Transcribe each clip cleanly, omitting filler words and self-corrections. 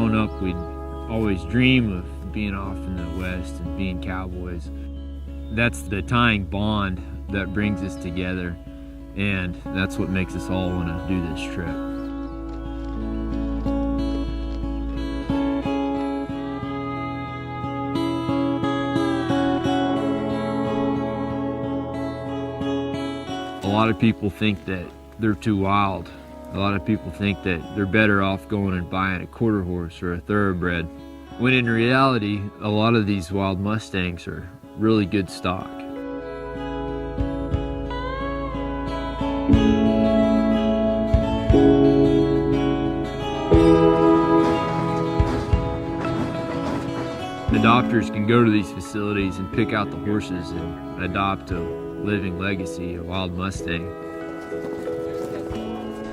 growing up, we'd always dream of being off in the West and being cowboys. That's the tying bond that brings us together, and that's what makes us all want to do this trip. A lot of people think that they're too wild. A lot of people think that they're better off going and buying a quarter horse or a thoroughbred, when in reality, a lot of these wild Mustangs are really good stock. Adopters can go to these facilities and pick out the horses and adopt a living legacy, a wild Mustang.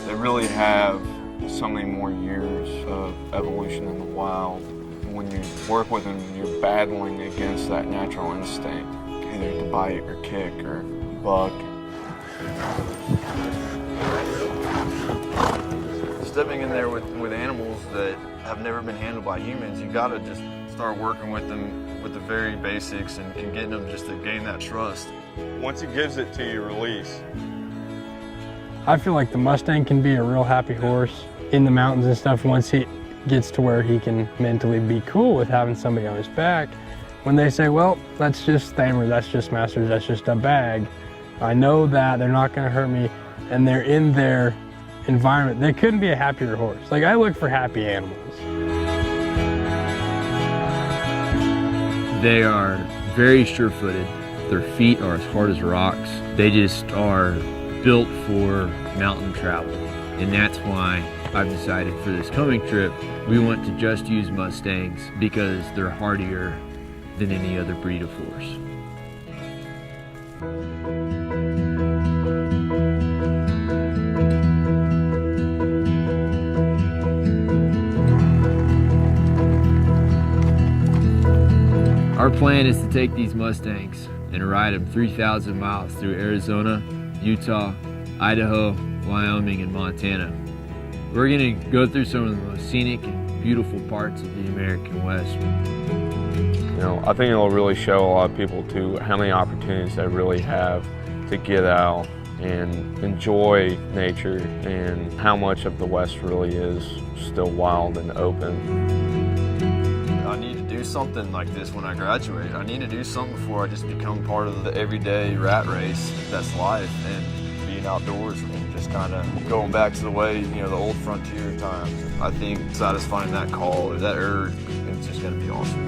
They really have so many more years of evolution in the wild. When you work with them, you're battling against that natural instinct, either to bite or kick or buck. Stepping in there with animals that have never been handled by humans, you gotta just start working with them with the very basics and getting them just to gain that trust. Once he gives it to you, release. I feel like the Mustang can be a real happy horse in the mountains and stuff once he gets to where he can mentally be cool with having somebody on his back. When they say, well, that's just Thamer, that's just Masters, that's just a bag, I know that they're not gonna hurt me, and they're in their environment. They couldn't be a happier horse. Like, I look for happy animals. They are very sure-footed. Their feet are as hard as rocks. They just are built for mountain travel. And that's why I've decided for this coming trip, we want to just use Mustangs because they're hardier than any other breed of horse. Our plan is to take these Mustangs and ride them 3,000 miles through Arizona, Utah, Idaho, Wyoming, and Montana. We're going to go through some of the most scenic and beautiful parts of the American West. You know, I think it'll really show a lot of people too how many opportunities they really have to get out and enjoy nature, and how much of the West really is still wild and open. I need to do something like this when I graduate. I need to do something before I just become part of the everyday rat race that's life, and being outdoors and just kind of going back to the way, you know, the old frontier times. I think satisfying that call or that urge, it's just going to be awesome.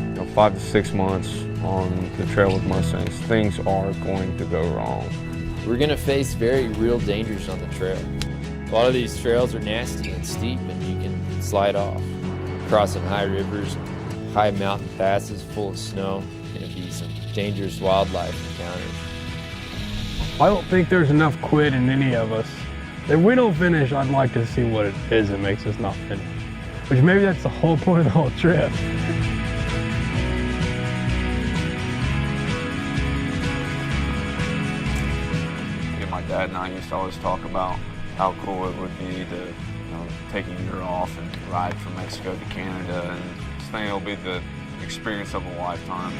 You know, 5 to 6 months on the trail with Mustangs, things are going to go wrong. We're going to face very real dangers on the trail. A lot of these trails are nasty and steep, and you can slide off. Crossing high rivers, high mountain passes full of snow. Going to be some dangerous wildlife encounters. I don't think there's enough quit in any of us. If we don't finish, I'd like to see what it is that makes us not finish. Which maybe that's the whole point of the whole trip. My dad and I used to always talk about how cool it would be to take a year off and ride from Mexico to Canada, and I think it'll be the experience of a lifetime.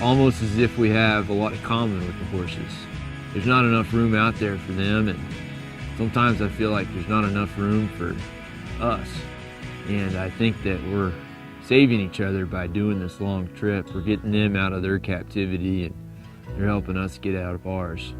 Almost as if we have a lot in common with the horses. There's not enough room out there for them, and sometimes I feel like there's not enough room for us. And I think that we're saving each other by doing this long trip. We're getting them out of their captivity, and they're helping us get out of ours.